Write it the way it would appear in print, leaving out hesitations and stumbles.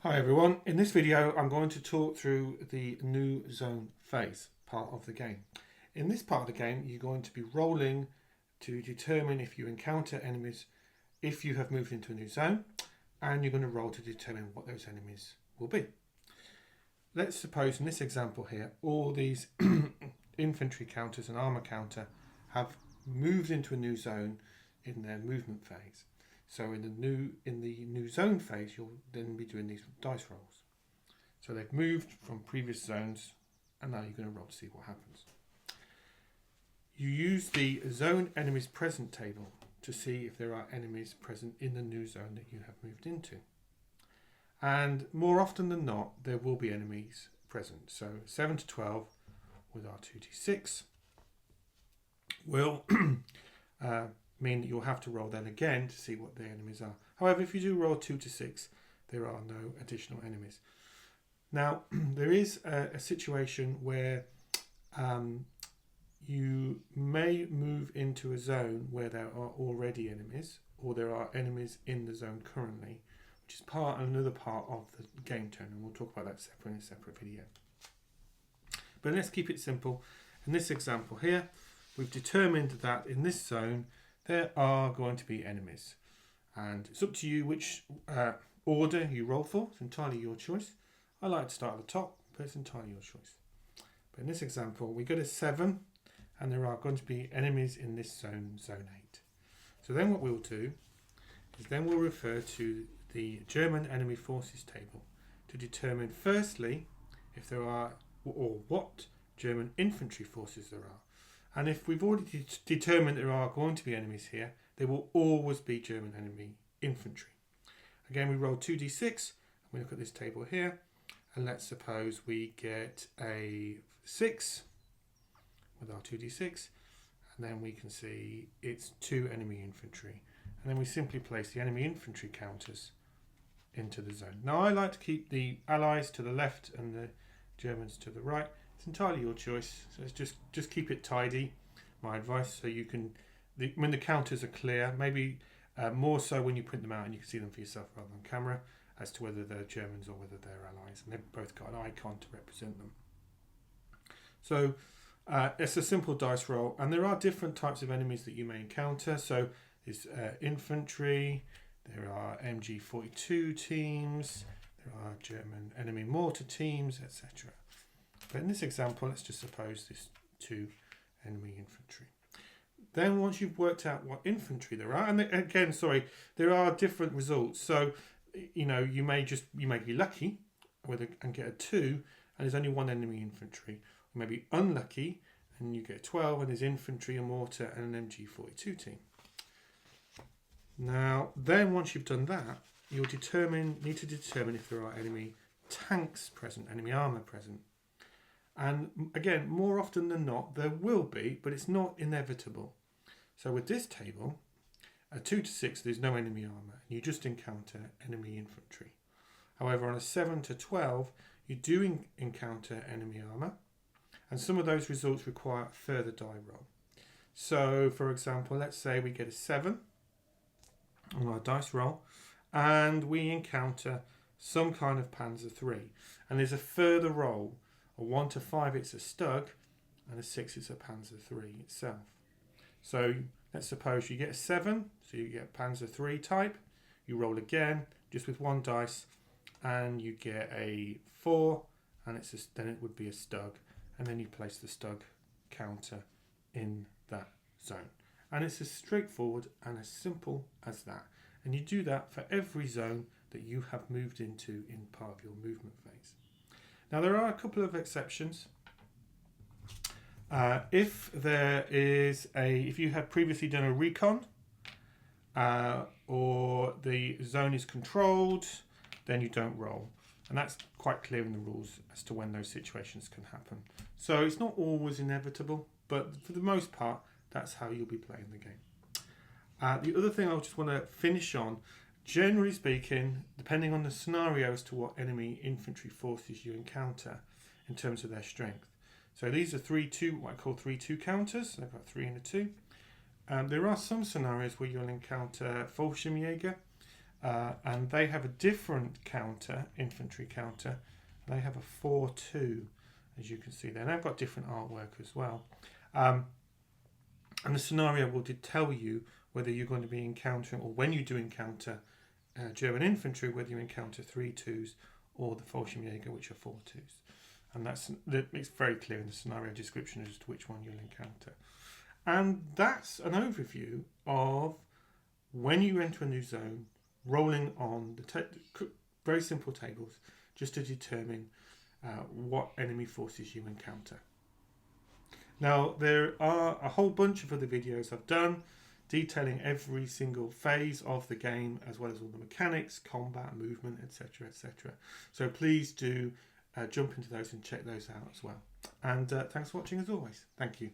Hi everyone, in this video I'm going to talk through the new zone phase part of the game. In this part of the game you're going to be rolling to determine if you encounter enemies if you have moved into a new zone, and you're going to roll to determine what those enemies will be. Let's suppose in this example here all these infantry counters and armor counter have moved into a new zone in their movement phase. So in the new zone phase, you'll then be doing these dice rolls. So they've moved from previous zones, and now you're going to roll to see what happens. You use the zone enemies present table to see if there are enemies present in the new zone that you have moved into. And more often than not, there will be enemies present. So 7 to 12 with our 2d6 will mean that you'll have to roll then again to see what the enemies are. However, if you do roll 2 to 6, there are no additional enemies. Now, there is a situation where you may move into a zone where there are already enemies, or there are enemies in the zone currently, which is another part of the game turn, and we'll talk about that in a separate video. But let's keep it simple. In this example here, we've determined that in this zone there are going to be enemies, and it's up to you which order you roll for. It's entirely your choice. I like to start at the top, but it's entirely your choice. But in this example, we go to 7, and there are going to be enemies in this zone, zone 8. So then what we'll do is then we'll refer to the German enemy forces table to determine firstly if there are, or what German infantry forces there are. And if we've already determined there are going to be enemies here, there will always be German enemy infantry. Again, we roll 2d6, and we look at this table here, and let's suppose we get a 6 with our 2d6, and then we can see it's 2 enemy infantry. And then we simply place the enemy infantry counters into the zone. Now, I like to keep the allies to the left and the Germans to the right. It's entirely your choice, so it's just keep it tidy, my advice, so you can, when the counters are clear, maybe more so when you print them out and you can see them for yourself rather than camera, as to whether they're Germans or whether they're allies, and they've both got an icon to represent them. So it's a simple dice roll, and there are different types of enemies that you may encounter. So there's infantry, there are MG42 teams, there are German enemy mortar teams, etc. But in this example, let's just suppose there's 2 enemy infantry. Then once you've worked out what infantry there are, and again, there are different results. So, you may be lucky and get a 2, and there's only 1 enemy infantry. Or maybe unlucky, and you get 12, and there's infantry, a mortar, and an MG42 team. Now, then once you've done that, you'll need to determine if there are enemy tanks present, enemy armour present. And again, more often than not, there will be, but it's not inevitable. So with this table, a 2 to 6, there's no enemy armour, and you just encounter enemy infantry. However, on a 7 to 12, you do encounter enemy armour, and some of those results require a further die roll. So, for example, let's say we get a 7 on our dice roll, and we encounter some kind of Panzer III, and there's a further roll. A 1 to 5, it's a Stug, and a 6, it's a Panzer III itself. So let's suppose you get a 7, so you get Panzer III type. You roll again, just with 1 dice, and you get a 4, and then it would be a Stug, and then you place the Stug counter in that zone. And it's as straightforward and as simple as that. And you do that for every zone that you have moved into in part of your movement phase. Now, there are a couple of exceptions. If you have previously done a recon, or the zone is controlled, then you don't roll. And that's quite clear in the rules as to when those situations can happen. So it's not always inevitable, but for the most part, that's how you'll be playing the game. The other thing I just want to finish on, generally speaking, depending on the scenario as to what enemy infantry forces you encounter in terms of their strength. So these are what I call 3-2 counters. They've got 3 and a 2. There are some scenarios where you'll encounter Fallschirmjäger, and they have a different counter, infantry counter. They have a 4-2, as you can see there. And they've got different artwork as well. And the scenario will tell you whether you're going to be encountering, or when you do encounter German infantry, whether you encounter 3-2s or the Fallschirmjäger, which are 4-2s. And it's very clear in the scenario description as to which one you'll encounter. And that's an overview of when you enter a new zone, rolling on the very simple tables just to determine what enemy forces you encounter. Now, there are a whole bunch of other videos I've done detailing every single phase of the game, as well as all the mechanics, combat, movement, etc., etc. So please do jump into those and check those out as well. And thanks for watching as always. Thank you.